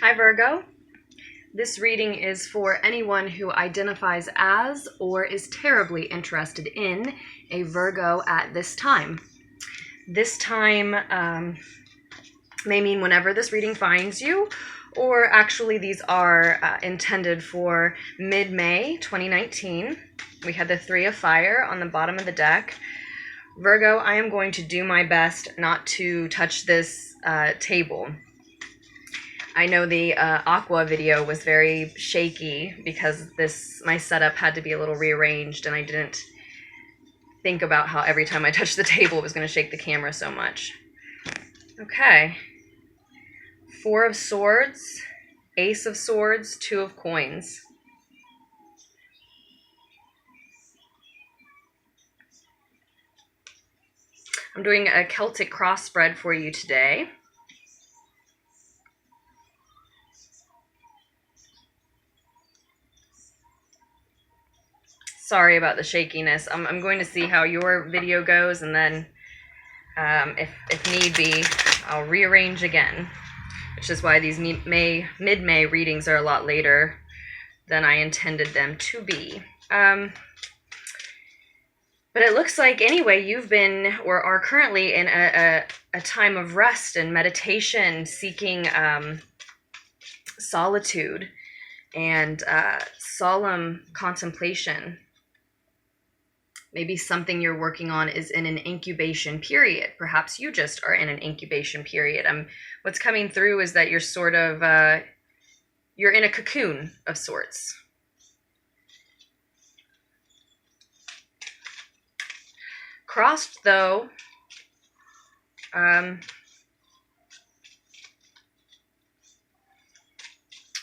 Hi Virgo. This reading is for anyone who identifies as or is terribly interested in a Virgo at this time. This time may mean whenever this reading finds you, or actually these are intended for mid-May 2019. We had the Three of Fire on the bottom of the deck. Virgo, I am going to do my best not to touch this table. I know the Aqua video was very shaky because my setup had to be a little rearranged, and I didn't think about how every time I touched the table it was going to shake the camera so much. Okay. Four of Swords, Ace of Swords, Two of Coins. I'm doing a Celtic cross spread for you today. Sorry about the shakiness. I'm going to see how your video goes, and then if need be, I'll rearrange again, which is why these mid-May readings are a lot later than I intended them to be. But it looks like, anyway, you've been or are currently in a time of rest and meditation, seeking solitude and solemn contemplation. Maybe something you're working on is in an incubation period. Perhaps you just are in an incubation period. What's coming through is that you're sort of, you're in a cocoon of sorts. Crossed, though,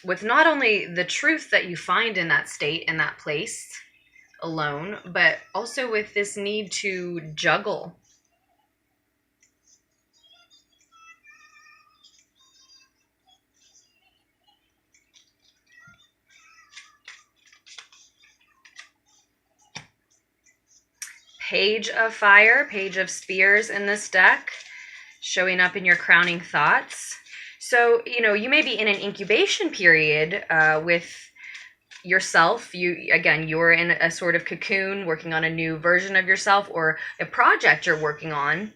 with not only the truth that you find in that state, in that place, alone, but also with this need to juggle. Page of Fire, Page of Spears in this deck, showing up in your crowning thoughts. So, you may be in an incubation period with yourself. You're in a sort of cocoon working on a new version of yourself, or a project you're working on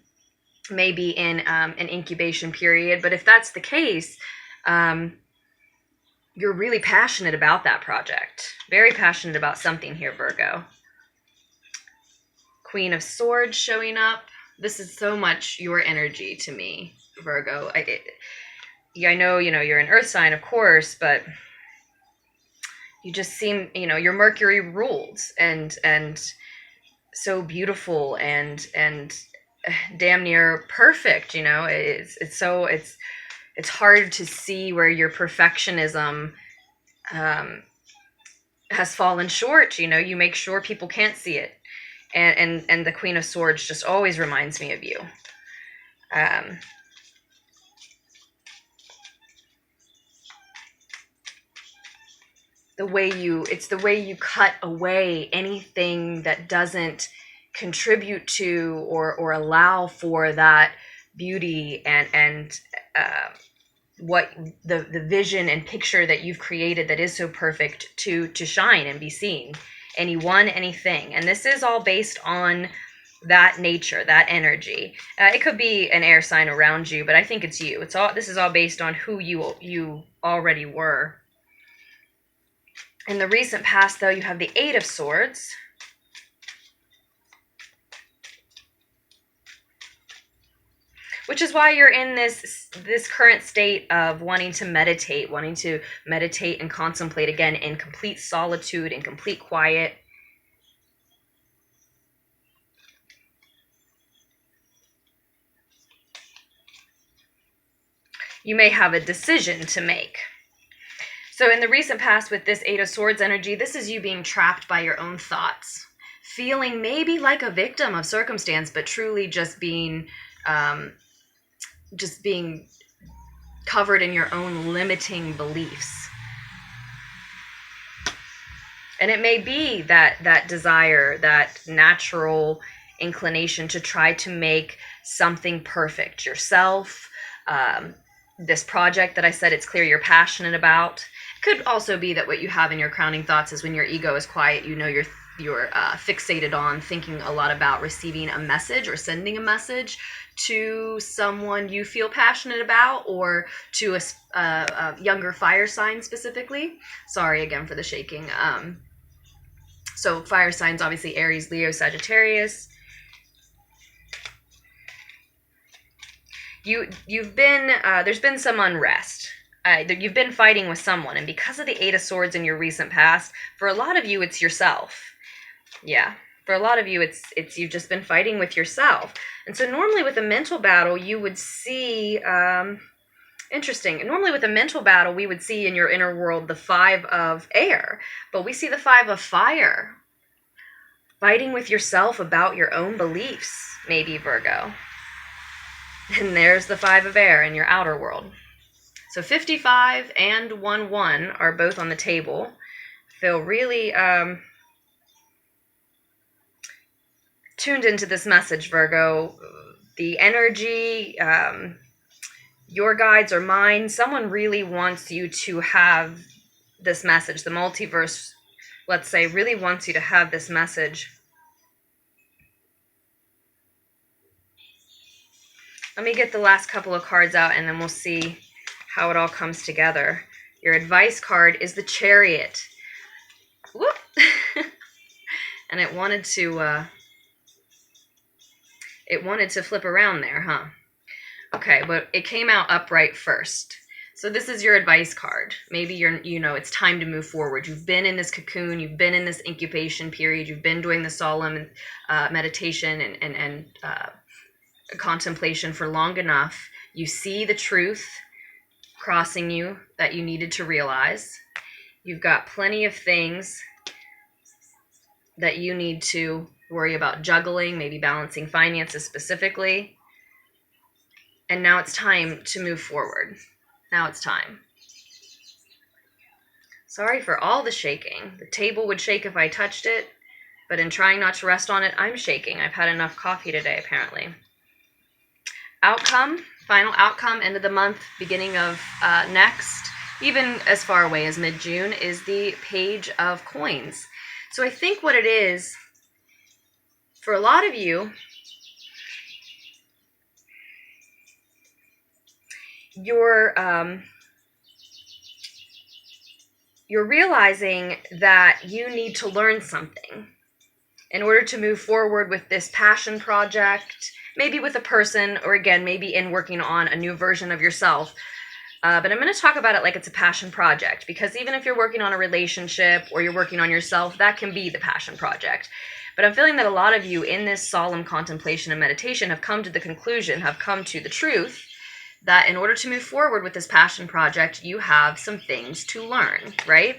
may be in an incubation period. But if that's the case, you're really passionate about that project. Very passionate about something here, Virgo. Queen of Swords showing up. This is so much your energy to me, Virgo. I know, you're an earth sign, of course, but you just seem, you're Mercury ruled and so beautiful and damn near perfect. It's hard to see where your perfectionism has fallen short. You make sure people can't see it, and the Queen of Swords just always reminds me of you. It's the way you cut away anything that doesn't contribute to or allow for that beauty and what the vision and picture that you've created that is so perfect to shine and be seen. Anyone, anything. And this is all based on that nature, that energy. It could be an air sign around you, but I think it's you. This is all based on who you already were. In the recent past, though, you have the Eight of Swords. Which is why you're in this current state of wanting to meditate and contemplate, again, in complete solitude, in complete quiet. You may have a decision to make. So in the recent past with this Eight of Swords energy, this is you being trapped by your own thoughts. Feeling maybe like a victim of circumstance, but truly just being covered in your own limiting beliefs. And it may be that desire, that natural inclination to try to make something perfect yourself, this project that I said it's clear you're passionate about. Could also be that what you have in your crowning thoughts is when your ego is quiet, you know you're fixated on thinking a lot about receiving a message or sending a message to someone you feel passionate about, or to a younger fire sign specifically. Sorry again for the shaking. So fire signs, obviously Aries, Leo, Sagittarius. You've been there's been some unrest. You've been fighting with someone, and because of the Eight of Swords in your recent past, for a lot of you, it's yourself. Yeah, for a lot of you, it's you've just been fighting with yourself. And so normally with a mental battle, you would see, interesting. Normally with a mental battle, we would see in your inner world the Five of Air, but we see the Five of Fire. Fighting with yourself about your own beliefs, maybe, Virgo. And there's the Five of Air in your outer world. So 55 and 1-1 are both on the table. Feel really tuned into this message, Virgo. The energy, your guides or mine, someone really wants you to have this message. The multiverse, let's say, really wants you to have this message. Let me get the last couple of cards out, and then we'll see how it all comes together. Your advice card is the Chariot. Whoop! And it wanted to flip around there, huh? Okay, but it came out upright first. So this is your advice card. Maybe it's time to move forward. You've been in this cocoon, you've been in this incubation period, you've been doing the solemn meditation and contemplation for long enough. You see the truth crossing you that you needed to realize. You've got plenty of things that you need to worry about juggling, maybe balancing finances specifically. And now it's time to move forward. Now it's time. Sorry for all the shaking. The table would shake if I touched it, but in trying not to rest on it, I'm shaking. I've had enough coffee today, apparently. Outcome, final outcome, end of the month, beginning of next, even as far away as mid-June, is the Page of Coins. So I think what it is, for a lot of you, you're realizing that you need to learn something in order to move forward with this passion project, maybe with a person, or again, maybe in working on a new version of yourself. But I'm going to talk about it like it's a passion project, because even if you're working on a relationship or you're working on yourself, that can be the passion project. But I'm feeling that a lot of you in this solemn contemplation and meditation have come to the conclusion, have come to the truth, that in order to move forward with this passion project, you have some things to learn, right?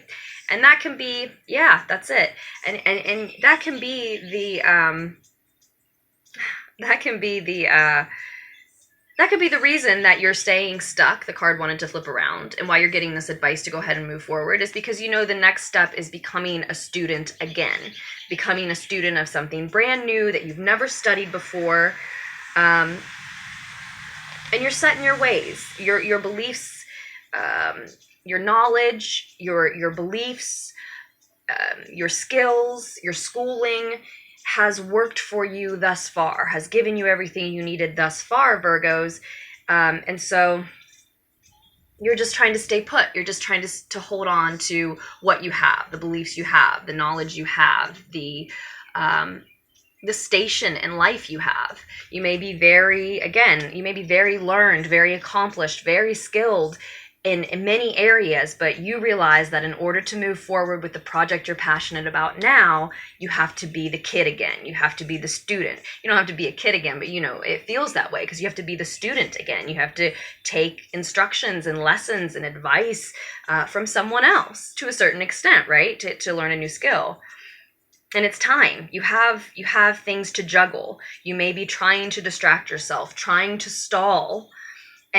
And that can be, yeah, that's it. And that can be the reason that you're staying stuck. The card wanted to flip around, and why you're getting this advice to go ahead and move forward is because you know the next step is becoming a student again, becoming a student of something brand new that you've never studied before. And you're set in your ways, your beliefs, your knowledge, your beliefs, your skills, your schooling has worked for you thus far, has given you everything you needed thus far, Virgos. And so you're just trying to stay put. You're just trying to hold on to what you have, the beliefs you have, the knowledge you have, the station in life you have. You may be very learned, very accomplished, very skilled in many areas, but you realize that in order to move forward with the project you're passionate about now, you have to be the kid again. You have to be the student. You don't have to be a kid again, but it feels that way because you have to be the student again. You have to take instructions and lessons and advice from someone else to a certain extent, right? To learn a new skill. And it's time. You have things to juggle. You may be trying to distract yourself, trying to stall,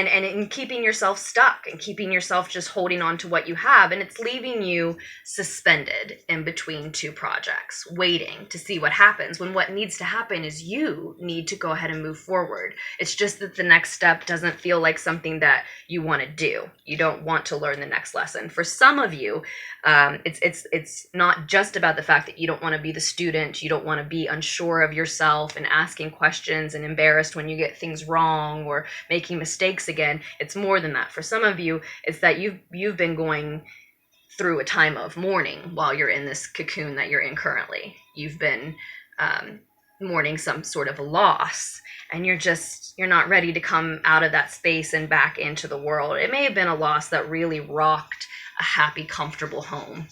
and keeping yourself stuck and keeping yourself just holding on to what you have. And it's leaving you suspended in between two projects, waiting to see what happens, when what needs to happen is you need to go ahead and move forward. It's just that the next step doesn't feel like something that you want to do. You don't want to learn the next lesson. For some of you, it's not just about the fact that you don't want to be the student, you don't want to be unsure of yourself and asking questions and embarrassed when you get things wrong or making mistakes again. It's more than that. For some of you, it's that you've been going through a time of mourning while you're in this cocoon that you're in currently. You've been mourning some sort of a loss, and you're not ready to come out of that space and back into the world. It may have been a loss that really rocked a happy, comfortable home.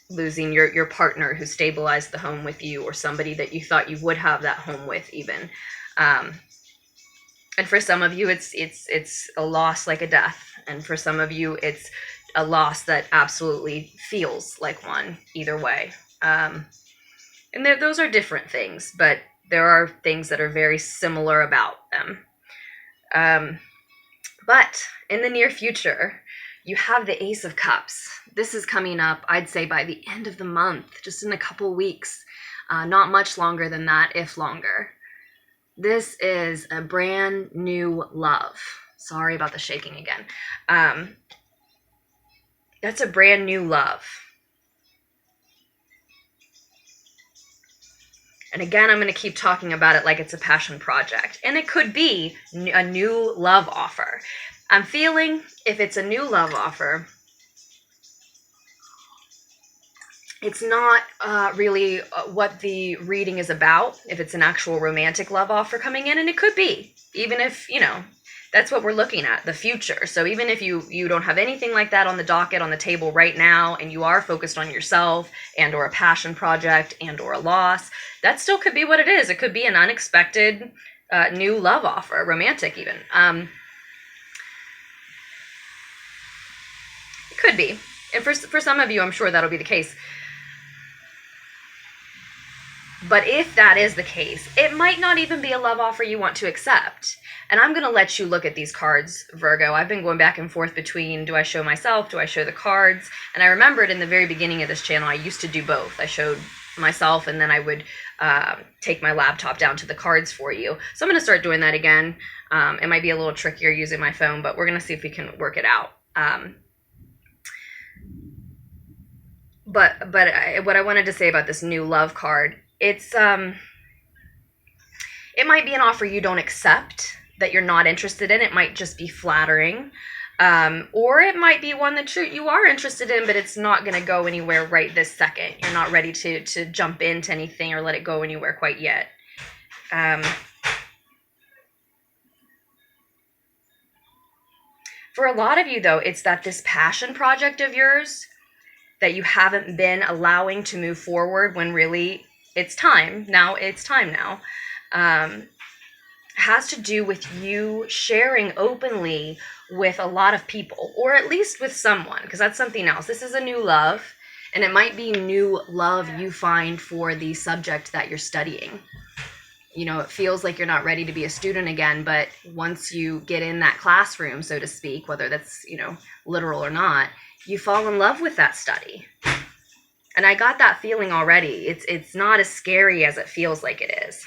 Losing your partner who stabilized the home with you, or somebody that you thought you would have that home with even. And for some of you, it's a loss like a death. And for some of you, it's a loss that absolutely feels like one, either way. And those are different things, but there are things that are very similar about them. But in the near future, you have the Ace of Cups. This is coming up, I'd say, by the end of the month, just in a couple weeks. Not much longer than that, if longer. This is a brand new love. Sorry about the shaking again. That's a brand new love. And again, I'm going to keep talking about it like it's a passion project. And it could be a new love offer. I'm feeling if it's a new love offer, it's not really what the reading is about, if it's an actual romantic love offer coming in. And it could be, even if, that's what we're looking at, the future. So even if you don't have anything like that on the docket, on the table right now, and you are focused on yourself and or a passion project and or a loss, that still could be what it is. It could be an unexpected new love offer, romantic even. It could be. And for some of you, I'm sure that'll be the case. But if that is the case, it might not even be a love offer you want to accept. And I'm going to let you look at these cards, Virgo. I've been going back and forth between, do I show myself, do I show the cards? And I remembered in the very beginning of this channel, I used to do both. I showed myself, and then I would take my laptop down to the cards for you. So I'm going to start doing that again. It might be a little trickier using my phone, but we're going to see if we can work it out. But what I wanted to say about this new love card, it might be an offer you don't accept, that you're not interested in. It might just be flattering. Or it might be one that you are interested in, but it's not going to go anywhere right this second. You're not ready to jump into anything or let it go anywhere quite yet. For a lot of you, though, it's that this passion project of yours that you haven't been allowing to move forward when really it's time. Now it's time now. Has to do with you sharing openly with a lot of people, or at least with someone, because that's something else. This is a new love, and it might be new love you find for the subject that you're studying. It feels like you're not ready to be a student again, but once you get in that classroom, so to speak, whether that's, literal or not, you fall in love with that study. And I got that feeling already. It's not as scary as it feels like it is.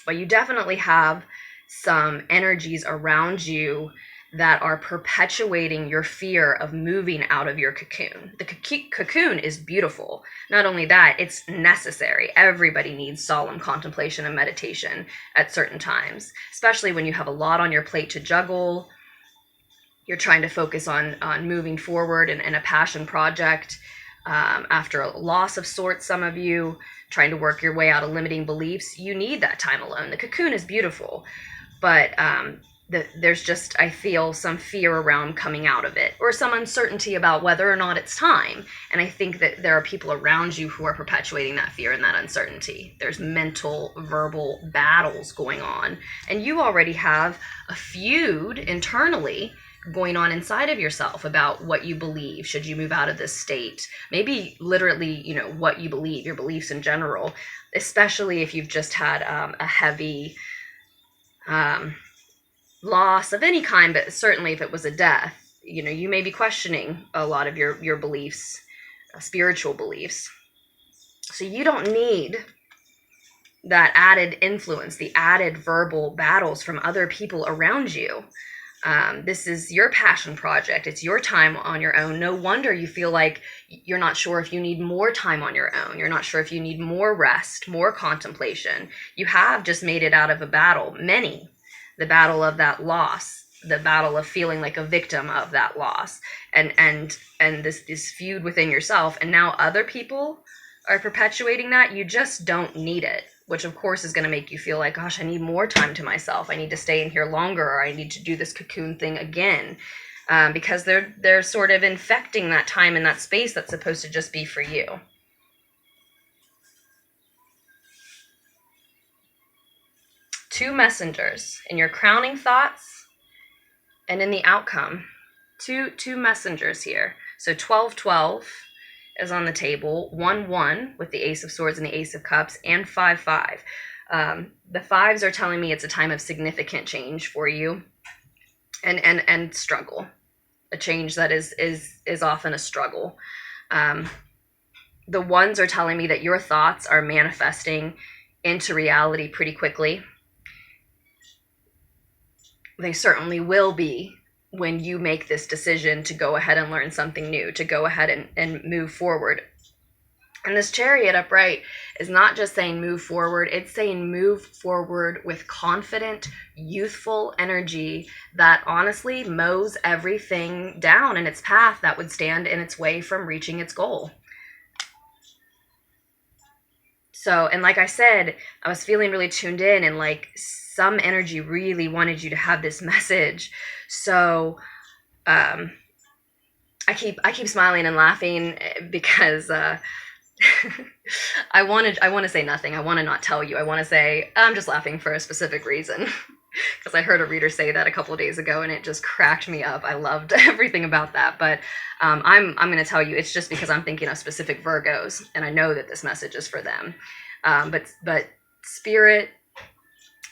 But you definitely have some energies around you that are perpetuating your fear of moving out of your cocoon. The cocoon is beautiful. Not only that, it's necessary. Everybody needs solemn contemplation and meditation at certain times, especially when you have a lot on your plate to juggle. You're trying to focus on moving forward in a passion project after a loss of sorts, some of you, trying to work your way out of limiting beliefs. You need that time alone. The cocoon is beautiful, but there's just, I feel, some fear around coming out of it, or some uncertainty about whether or not it's time. And I think that there are people around you who are perpetuating that fear and that uncertainty. There's mental, verbal battles going on, and you already have a feud internally going on inside of yourself about what you believe. Should you move out of this state? Maybe literally, you know, what you believe, your beliefs in general, especially if you've just had a heavy loss of any kind, but certainly if it was a death, you know, you may be questioning a lot of your beliefs, spiritual beliefs. So you don't need that added influence, the added verbal battles from other people around you. This is your passion project. It's your time on your own. No wonder you feel like you're not sure if you need more time on your own. You're not sure if you need more rest, more contemplation. You have just made it out of a battle, many. The battle of that loss, the battle of feeling like a victim of that loss, and this feud within yourself. And now other people are perpetuating that. You just don't need it, which of course is going to make you feel like, gosh, I need more time to myself. I need to stay in here longer, or I need to do this cocoon thing again, because they're sort of infecting that time and that space that's supposed to just be for you. Two messengers in your crowning thoughts and in the outcome. Two messengers here. So 12-12 is on the table, 1-1 with the Ace of Swords and the Ace of Cups, and 5-5. The fives are telling me it's a time of significant change for you, and struggle. A change that is often a struggle. The ones are telling me that your thoughts are manifesting into reality pretty quickly. They certainly will be when you make this decision to go ahead and learn something new, to go ahead and move forward. And this Chariot upright is not just saying move forward, it's saying move forward with confident, youthful energy that honestly mows everything down in its path that would stand in its way from reaching its goal. So, and like I said, I was feeling really tuned in, and like some energy really wanted you to have this message. So I keep smiling and laughing because I want to say nothing. I want to not tell you. I want to say I'm just laughing for a specific reason, because I heard a reader say that a couple of days ago and it just cracked me up. I loved everything about that. But I'm going to tell you it's just because I'm thinking of specific Virgos, and I know that this message is for them. But spirit,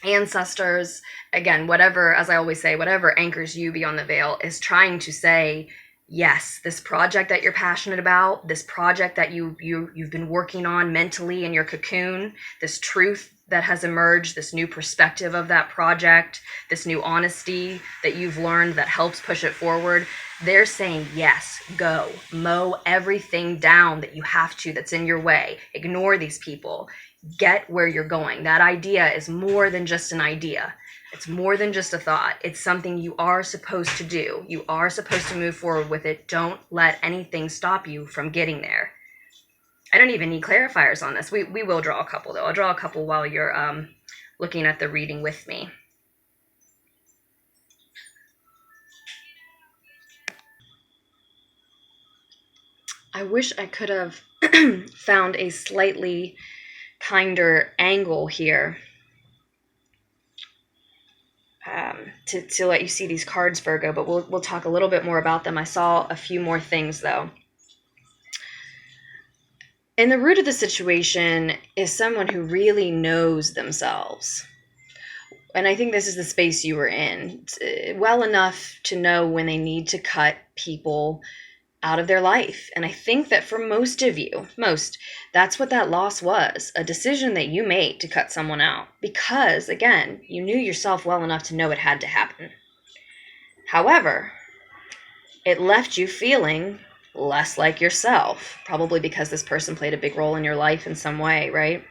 ancestors, again, whatever, as I always say, whatever anchors you beyond the veil is trying to say, yes, this project that you're passionate about, this project that you've been working on mentally in your cocoon, this truth that has emerged, this new perspective of that project, this new honesty that you've learned that helps push it forward, they're saying, yes, go, mow everything down that you have to, that's in your way. Ignore these people. Get where you're going. That idea is more than just an idea. It's more than just a thought. It's something you are supposed to do. You are supposed to move forward with it. Don't let anything stop you from getting there. I don't even need clarifiers on this. We will draw a couple, though. I'll draw a couple while you're looking at the reading with me. I wish I could have found a slightly kinder angle here to let you see these cards, Virgo, but we'll talk a little bit more about them. I saw a few more things, though. In the root of the situation is someone who really knows themselves. And I think this is the space you were in, well enough to know when they need to cut people out of their life. And I think that for most of you, that's what that loss was, a decision that you made to cut someone out. Because, again, you knew yourself well enough to know it had to happen. However, it left you feeling less like yourself, probably because this person played a big role in your life in some way, right?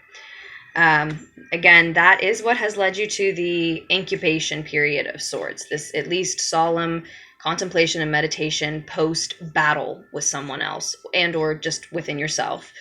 Again, that is what has led you to the incubation period of sorts, this at least solemn contemplation and meditation post-battle with someone else and or just within yourself.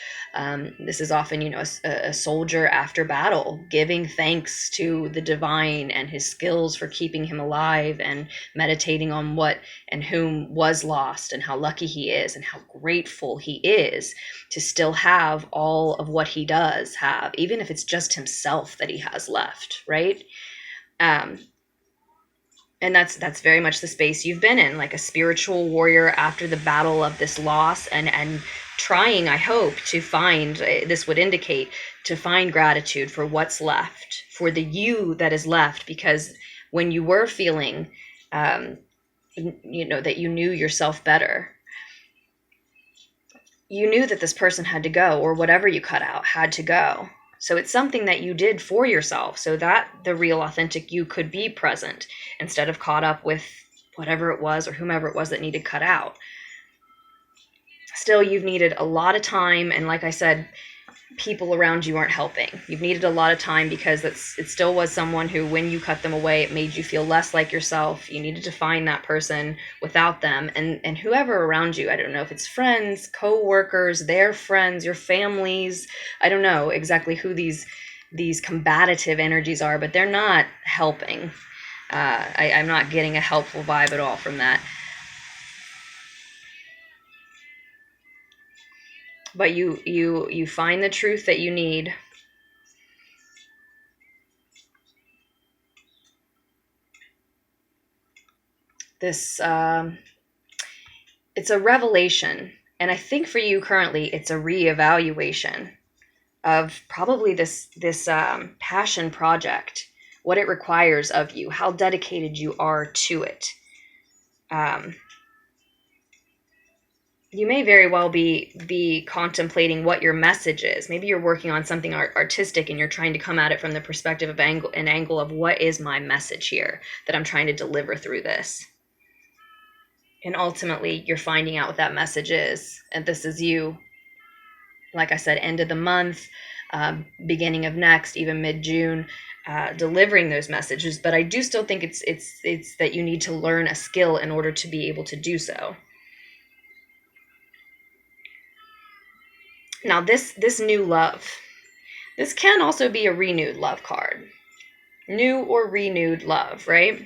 This is often, a soldier after battle giving thanks to the divine and his skills for keeping him alive, and meditating on what and whom was lost and how lucky he is and how grateful he is to still have all of what he does have, even if it's just himself that he has left, right? And that's very much the space you've been in, like a spiritual warrior after the battle of this loss, and trying, I hope, to find, this would indicate, to find gratitude for what's left, for the you that is left, because when you were feeling, that you knew yourself better, you knew that this person had to go, or whatever you cut out had to go. So it's something that you did for yourself, so that the real authentic you could be present instead of caught up with whatever it was or whomever it was that needed cut out. Still, you've needed a lot of time, and like I said, people around you aren't helping. You've needed a lot of time because it still was someone who, when you cut them away, it made you feel less like yourself. You needed to find that person without them, and whoever around you. I don't know if it's friends, co-workers, their friends, your families. I don't know exactly who these combative energies are, but they're not helping. I'm not getting a helpful vibe at all from that. But you find the truth that you need. This, it's a revelation. And I think for you currently, it's a reevaluation of probably this passion project, what it requires of you, how dedicated you are to it. You may very well be contemplating what your message is. Maybe you're working on something artistic and you're trying to come at it from the perspective of an angle of what is my message here that I'm trying to deliver through this. And ultimately, you're finding out what that message is. And this is you, like I said, end of the month, beginning of next, even mid-June, delivering those messages. But I do still think it's that you need to learn a skill in order to be able to do so. Now, this new love, this can also be a renewed love card. New or renewed love, right?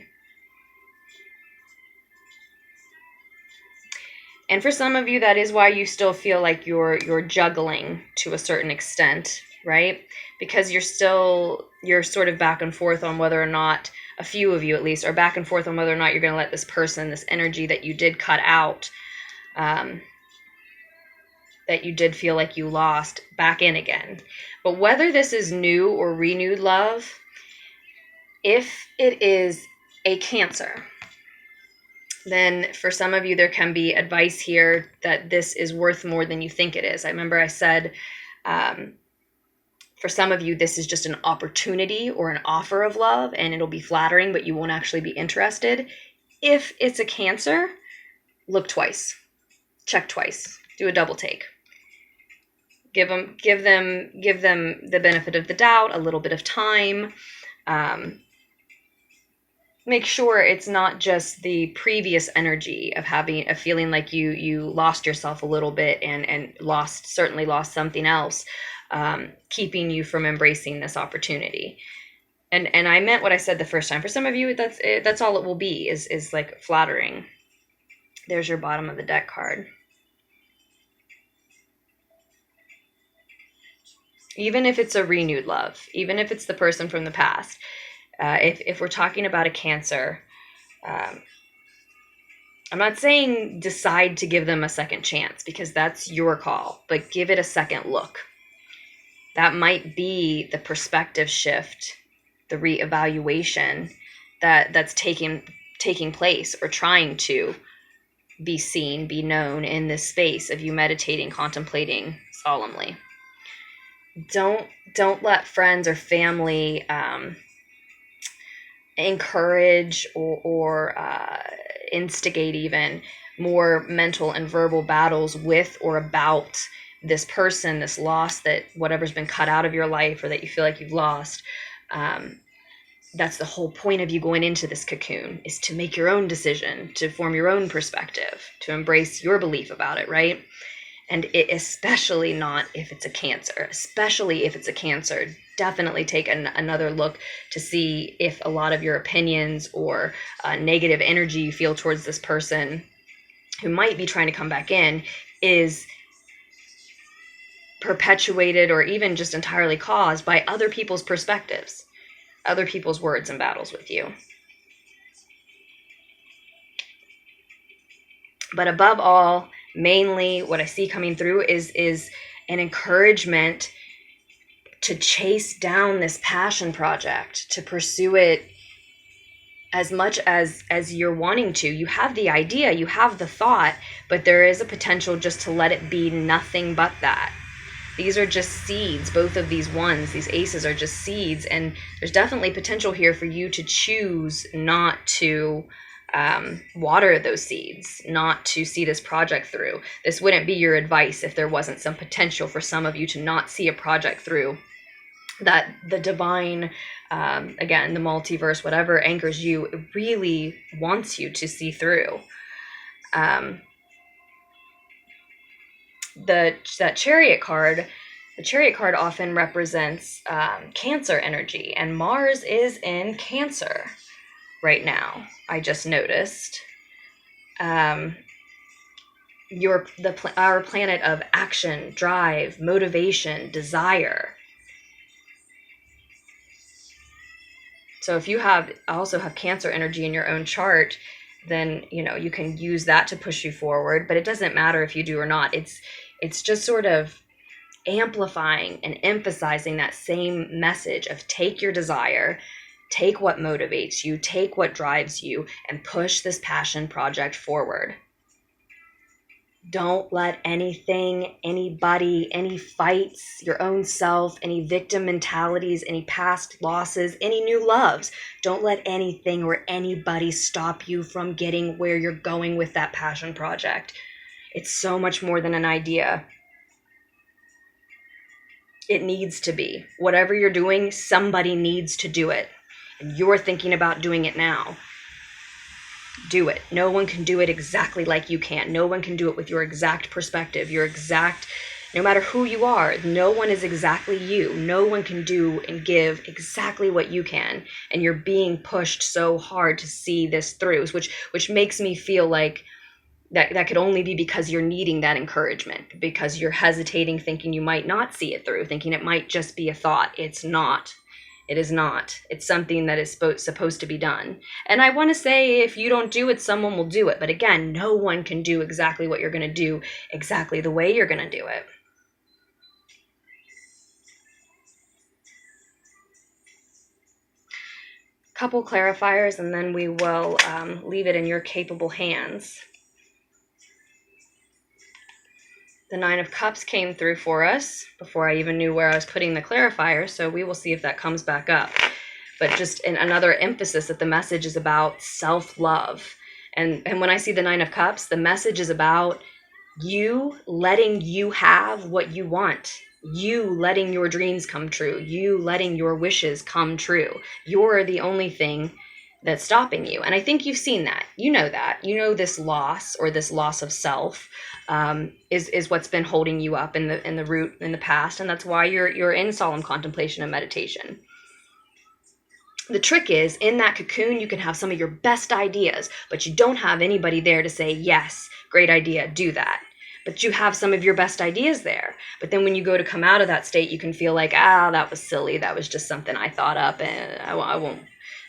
And for some of you, that is why you still feel like you're juggling to a certain extent, right? Because you're sort of back and forth on whether or not, a few of you at least, are back and forth on whether or not you're going to let this person, this energy that you did cut out, that you did feel like you lost, back in again. But whether this is new or renewed love, if it is a Cancer, then for some of you, there can be advice here that this is worth more than you think it is. I remember I said, for some of you, this is just an opportunity or an offer of love, and it'll be flattering, but you won't actually be interested. If it's a Cancer, look twice, check twice, do a double take. Give them the benefit of the doubt, a little bit of time. Make sure it's not just the previous energy of having a feeling like you lost yourself a little bit and certainly lost something else, keeping you from embracing this opportunity. And I meant what I said the first time. For some of you, that's all it will be, is like flattering. There's your bottom of the deck card. Even if it's a renewed love, even if it's the person from the past, if we're talking about a Cancer, I'm not saying decide to give them a second chance, because that's your call, but give it a second look. That might be the perspective shift, the reevaluation that's taking place, or trying to be seen, be known in this space of you meditating, contemplating solemnly. Don't let friends or family encourage or instigate even more mental and verbal battles with or about this person, this loss, that whatever's been cut out of your life or that you feel like you've lost. That's the whole point of you going into this cocoon, is to make your own decision, to form your own perspective, to embrace your belief about it, right? And especially not if it's a Cancer. Especially if it's a Cancer, definitely take another look to see if a lot of your opinions or negative energy you feel towards this person who might be trying to come back in is perpetuated or even just entirely caused by other people's perspectives, other people's words and battles with you. But above all, mainly what I see coming through is an encouragement to chase down this passion project, to pursue it as much as you're wanting to. You have the idea, you have the thought, but there is a potential just to let it be nothing but that. These are just seeds. Both of these ones, these aces, are just seeds, and there's definitely potential here for you to choose not to water those seeds, not to see this project through. This wouldn't be your advice if there wasn't some potential for some of you to not see a project through that the divine, again, the multiverse, whatever anchors you, it really wants you to see through. That Chariot card, the Chariot card often represents Cancer energy, and Mars is in Cancer right now. I just noticed. Our planet of action, drive, motivation, desire. So if you also have Cancer energy in your own chart, then you can use that to push you forward. But it doesn't matter if you do or not. It's just sort of amplifying and emphasizing that same message of take your desire, take what motivates you, take what drives you, and push this passion project forward. Don't let anything, anybody, any fights, your own self, any victim mentalities, any past losses, any new loves, don't let anything or anybody stop you from getting where you're going with that passion project. It's so much more than an idea. It needs to be. Whatever you're doing, somebody needs to do it. And you're thinking about doing it now. Do it. No one can do it exactly like you can. No one can do it with your exact perspective, no matter who you are, no one is exactly you. No one can do and give exactly what you can. And you're being pushed so hard to see this through, which makes me feel like that could only be because you're needing that encouragement, because you're hesitating, thinking you might not see it through, thinking it might just be a thought. It's not. It is not. It's something that is supposed to be done. And I want to say, if you don't do it, someone will do it. But again, no one can do exactly what you're going to do exactly the way you're going to do it. Couple clarifiers, and then we will leave it in your capable hands. The Nine of Cups came through for us before I even knew where I was putting the clarifier, so we will see if that comes back up. But just another emphasis that the message is about self-love. And when I see the Nine of Cups, the message is about you letting you have what you want. You letting your dreams come true. You letting your wishes come true. You're the only thing that's stopping you. And I think you've seen that. You know that. You know this loss, or this loss of self, is what's been holding you up in the root in the past, and that's why you're in solemn contemplation and meditation. The trick is, in that cocoon, you can have some of your best ideas, but you don't have anybody there to say, yes, great idea, do that. But you have some of your best ideas there. But then when you go to come out of that state, you can feel like, that was silly. That was just something I thought up, and I won't.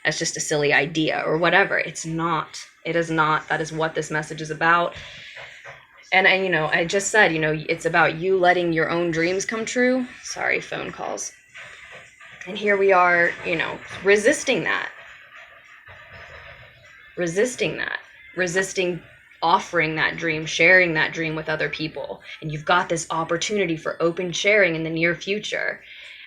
That's just a silly idea or whatever. It's not. It is not. That is what this message is about. And I just said, it's about you letting your own dreams come true. Sorry, phone calls. And here we are, resisting that. Resisting offering that dream, sharing that dream with other people. And you've got this opportunity for open sharing in the near future.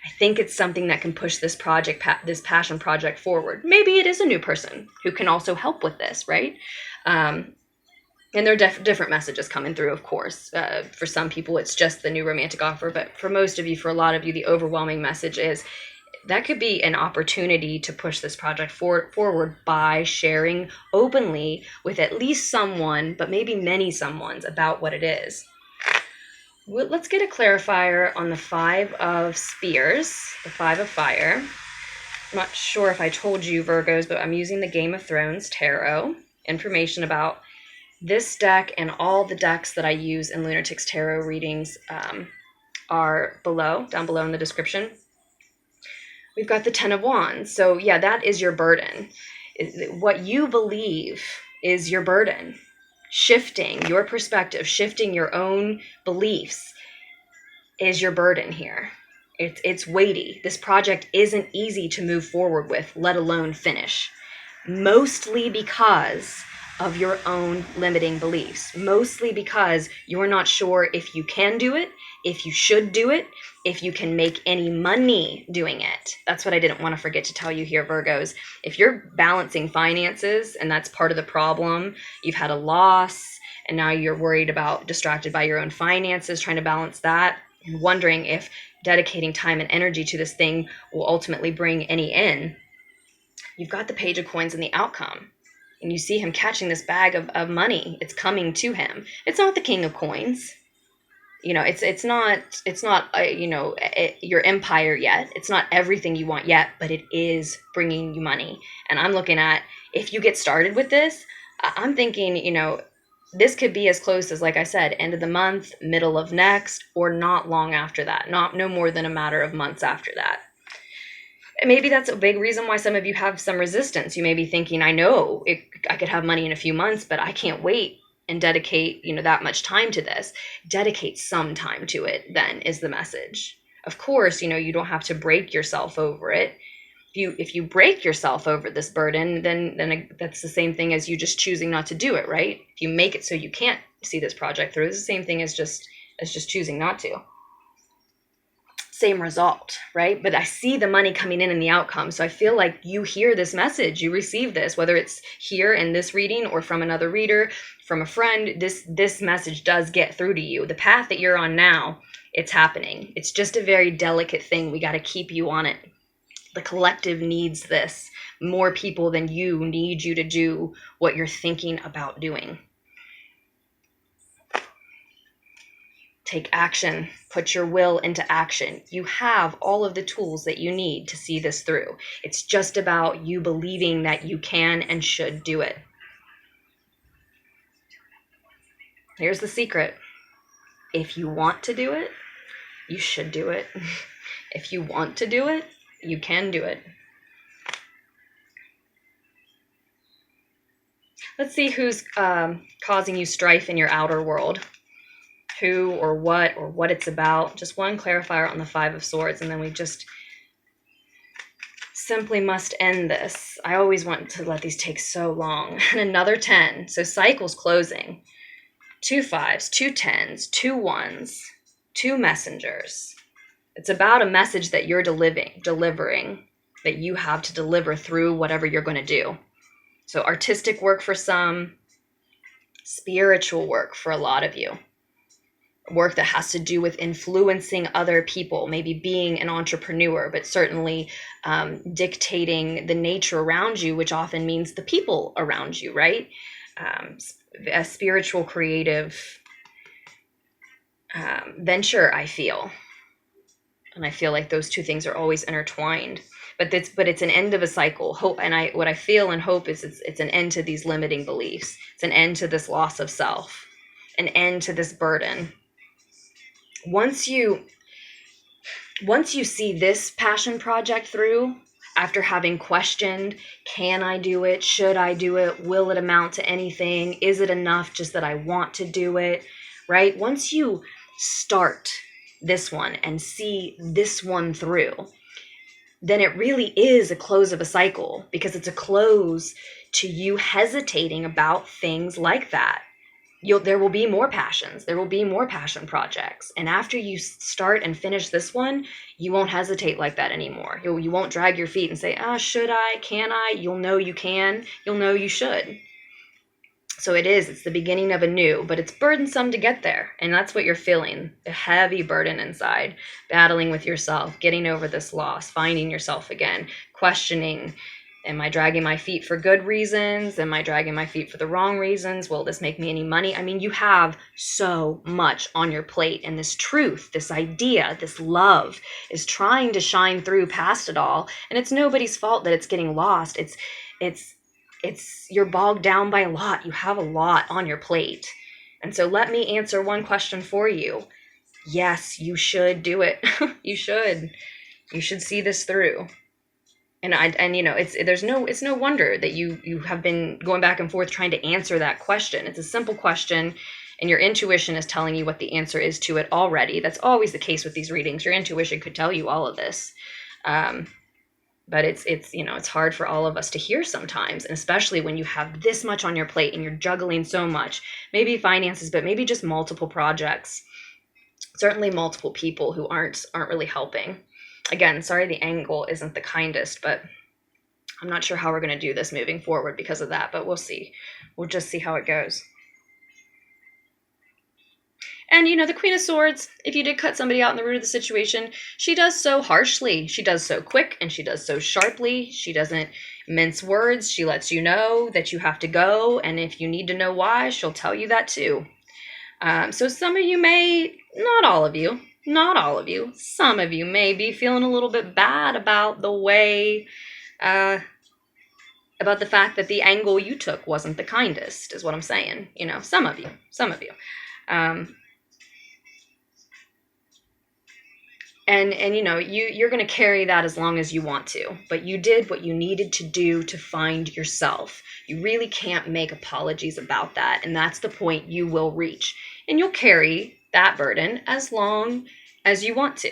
I think it's something that can push this project, this passion project forward. Maybe it is a new person who can also help with this, right? And there are different messages coming through, of course. For some people, it's just the new romantic offer. But for most of you, for a lot of you, the overwhelming message is that could be an opportunity to push this project forward by sharing openly with at least someone, but maybe many someones, about what it is. Let's get a clarifier on the Five of Spears, the Five of Fire. I'm not sure if I told you, Virgos, but I'm using the Game of Thrones Tarot. Information about this deck and all the decks that I use in Lunartics Tarot readings are down below in the description. We've got the Ten of Wands. So yeah, that is your burden. What you believe is your burden. Shifting your perspective, shifting your own beliefs is your burden here. It's weighty. This project isn't easy to move forward with, let alone finish. Mostly because of your own limiting beliefs. Mostly because you're not sure if you can do it, if you should do it, if you can make any money doing it. That's what I didn't want to forget to tell you here, Virgos. If you're balancing finances, and that's part of the problem, you've had a loss, and now you're worried about, distracted by your own finances, trying to balance that, and wondering if dedicating time and energy to this thing will ultimately bring any in. You've got the Page of Coins in the outcome, and you see him catching this bag of money. It's coming to him. It's not the King of Coins. You know, it's not your empire yet. It's not everything you want yet, but it is bringing you money. And I'm looking at, if you get started with this, I'm thinking, this could be as close as, like I said, end of the month, middle of next, or not long after that. No more than a matter of months after that. And maybe that's a big reason why some of you have some resistance. You may be thinking, I know I could have money in a few months, but I can't wait and dedicate, that much time to this. Dedicate some time to it, then, is the message. Of course, you don't have to break yourself over it. If you break yourself over this burden, then that's the same thing as you just choosing not to do it, right? If you make it so you can't see this project through, it's the same thing as just choosing not to. Same result, right? But I see the money coming in the outcome. So I feel like you hear this message, you receive this, whether it's here in this reading or from another reader, from a friend, this message does get through to you. The path that you're on now, it's happening. It's just a very delicate thing. We got to keep you on it. The collective needs this. More people than you need you to do what you're thinking about doing. Take action. Put your will into action. You have all of the tools that you need to see this through. It's just about you believing that you can and should do it. Here's the secret. If you want to do it, you should do it. If you want to do it, you can do it. Let's see who's causing you strife in your outer world. Who or what it's about. Just one clarifier on the Five of Swords, and then we just simply must end this. I always want to let these take so long. And another 10. So cycles closing. 2 5s, 2 10s, 2 1s, 2 messengers. It's about a message that you're delivering, that you have to deliver through whatever you're going to do. So artistic work for some, spiritual work for a lot of you. Work that has to do with influencing other people, maybe being an entrepreneur, but certainly dictating the nature around you, which often means the people around you, right? A spiritual, creative venture, I feel. And I feel like those two things are always intertwined. But it's an end of a cycle. Hope, and what I feel and hope is it's an end to these limiting beliefs. It's an end to this loss of self, an end to this burden. Once you see this passion project through, after having questioned, can I do it? Should I do it? Will it amount to anything? Is it enough just that I want to do it? Right? Once you start this one and see this one through, then it really is a close of a cycle, because it's a close to you hesitating about things like that. There will be more passions. There will be more passion projects. And after you start and finish this one, you won't hesitate like that anymore. You won't drag your feet and say, should I? Can I? You'll know you can. You'll know you should. So it's the beginning of a new, but it's burdensome to get there. And that's what you're feeling, a heavy burden inside, battling with yourself, getting over this loss, finding yourself again, questioning, am I dragging my feet for good reasons? Am I dragging my feet for the wrong reasons? Will this make me any money? I mean, you have so much on your plate, and this truth, this idea, this love is trying to shine through past it all. And it's nobody's fault that it's getting lost. You're bogged down by a lot. You have a lot on your plate. And so let me answer one question for you. Yes, you should do it. You should see this through. And you know, it's no wonder that you have been going back and forth trying to answer that question. It's a simple question, and your intuition is telling you what the answer is to it already. That's always the case with these readings. Your intuition could tell you all of this. But it's you know, it's hard for all of us to hear sometimes, and especially when you have this much on your plate and you're juggling so much, maybe finances, but maybe just multiple projects, certainly multiple people who aren't really helping. Again, sorry the angle isn't the kindest, but I'm not sure how we're going to do this moving forward because of that, but we'll see. We'll just see how it goes. And, you know, the Queen of Swords, if you did cut somebody out in the root of the situation, she does so harshly. She does so quick, and she does so sharply. She doesn't mince words. She lets you know that you have to go, and if you need to know why, she'll tell you that too. So some of you may, not all of you, some of you may be feeling a little bit bad about the way, about the fact that the angle you took wasn't the kindest, is what I'm saying. You know, some of you. And you know, you're going to carry that as long as you want to, but you did what you needed to do to find yourself. You really can't make apologies about that, and that's the point you will reach. And you'll carry that burden as long as you want to,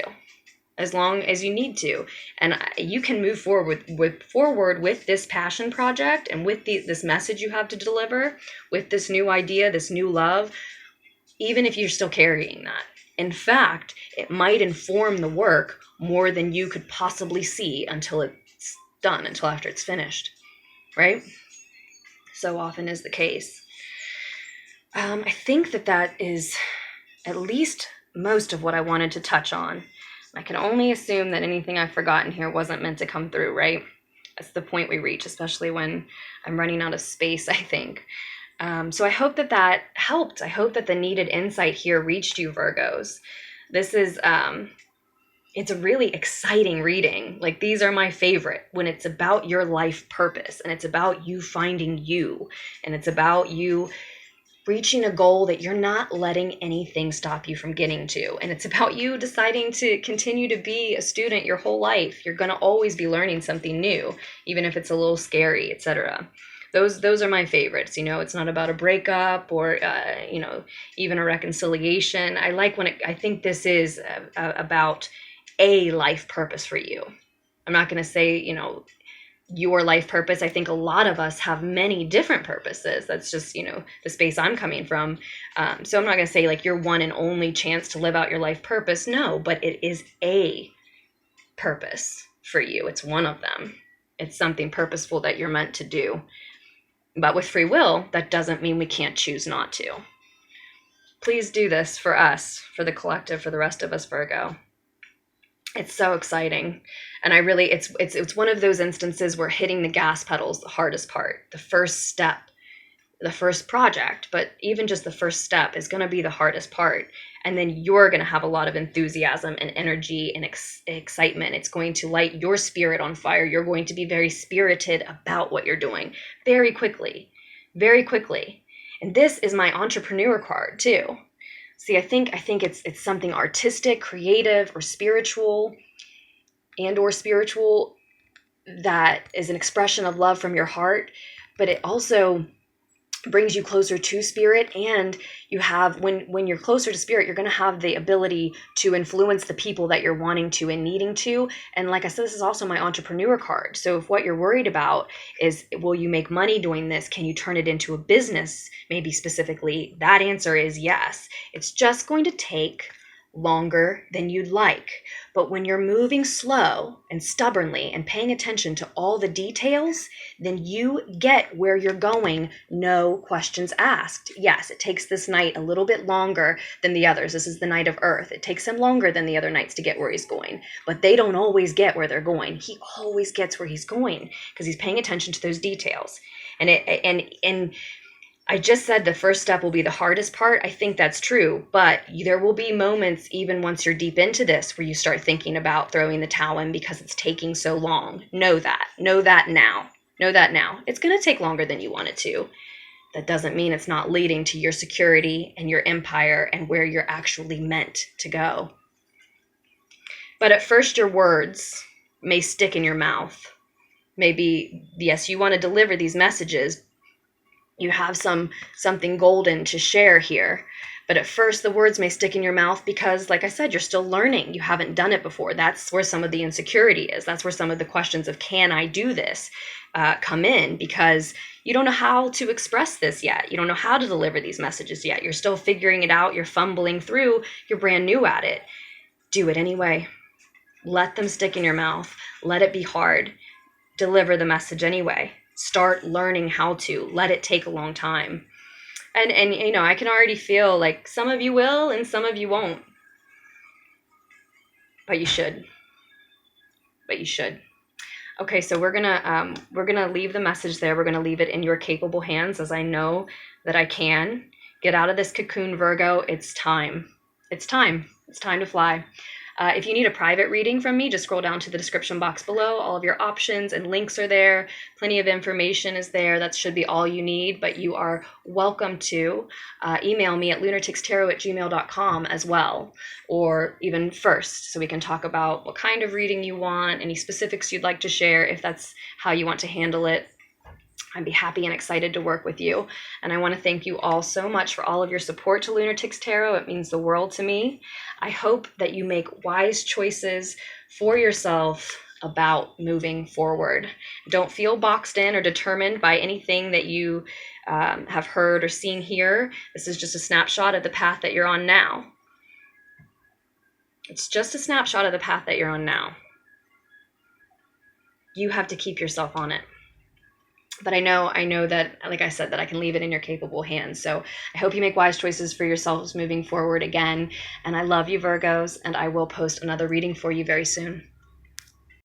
as long as you need to. And you can move forward with this passion project and with this message you have to deliver, with this new idea, this new love, even if you're still carrying that. In fact, it might inform the work more than you could possibly see until it's done, until after it's finished, right? So often is the case. I think that is at least most of what I wanted to touch on. I can only assume that anything I've forgotten here wasn't meant to come through, right? That's the point we reach, especially when I'm running out of space, I think. So I hope that helped. I hope that the needed insight here reached you, Virgos. This is, it's a really exciting reading. Like, these are my favorite when it's about your life purpose, and it's about you finding you, and it's about you reaching a goal that you're not letting anything stop you from getting to. And it's about you deciding to continue to be a student your whole life. You're going to always be learning something new, even if it's a little scary, etc. Those are my favorites. You know, it's not about a breakup or, you know, even a reconciliation. I think this is about a life purpose for you. I'm not going to say, you know, your life purpose. I think a lot of us have many different purposes. That's just, you know, the space I'm coming from. So I'm not going to say like your one and only chance to live out your life purpose. No, but it is a purpose for you. It's one of them. It's something purposeful that you're meant to do. But with free will, that doesn't mean we can't choose not to. Please do this for us, for the collective, for the rest of us, Virgo. It's so exciting. And I really, it's one of those instances where hitting the gas pedal is the hardest part. The first step, the first project, but even just the first step is going to be the hardest part. And then you're going to have a lot of enthusiasm and energy and excitement. It's going to light your spirit on fire. You're going to be very spirited about what you're doing very quickly, very quickly. And this is my entrepreneur card too. See, I think it's something artistic, creative, or spiritual, that is an expression of love from your heart, but it also brings you closer to spirit. And you have, when you're closer to spirit, you're going to have the ability to influence the people that you're wanting to and needing to. And like I said, this is also my entrepreneur card. So if what you're worried about is, will you make money doing this? Can you turn it into a business? Maybe specifically, that answer is yes. It's just going to take longer than you'd like. But when you're moving slow and stubbornly and paying attention to all the details, then you get where you're going, no questions asked. Yes, it takes this knight a little bit longer than the others. This is the Knight of Earth. It takes him longer than the other knights to get where he's going, but they don't always get where they're going. He always gets where he's going because he's paying attention to those details. And I just said the first step will be the hardest part. I think that's true, but there will be moments, even once you're deep into this, where you start thinking about throwing the towel in because it's taking so long. Know that now. It's going to take longer than you want it to. That doesn't mean it's not leading to your security and your empire and where you're actually meant to go. But at first, your words may stick in your mouth. Maybe, yes, you want to deliver these messages. You have something golden to share here. But at first, the words may stick in your mouth because, like I said, you're still learning. You haven't done it before. That's where some of the insecurity is. That's where some of the questions of, can I do this, come in, because you don't know how to express this yet. You don't know how to deliver these messages yet. You're still figuring it out. You're fumbling through. You're brand new at it. Do it anyway. Let them stick in your mouth. Let it be hard. Deliver the message anyway. Start learning how to. Let it take a long time. And you know, I can already feel like some of you will and some of you won't. But you should. But you should. Okay, so we're gonna leave the message there. We're gonna leave it in your capable hands, as I know that I can. Get out of this cocoon, Virgo. It's time. It's time. It's time to fly. If you need a private reading from me, just scroll down to the description box below. All of your options and links are there. Plenty of information is there. That should be all you need, but you are welcome to email me at LunarticksTarot@gmail.com as well, or even first, so we can talk about what kind of reading you want, any specifics you'd like to share, if that's how you want to handle it. I'd be happy and excited to work with you. And I want to thank you all so much for all of your support to Lunartics Tarot. It means the world to me. I hope that you make wise choices for yourself about moving forward. Don't feel boxed in or determined by anything that you have heard or seen here. This is just a snapshot of the path that you're on now. It's just a snapshot of the path that you're on now. You have to keep yourself on it. But I know that, like I said, that I can leave it in your capable hands. So I hope you make wise choices for yourselves moving forward again. And I love you, Virgos, and I will post another reading for you very soon.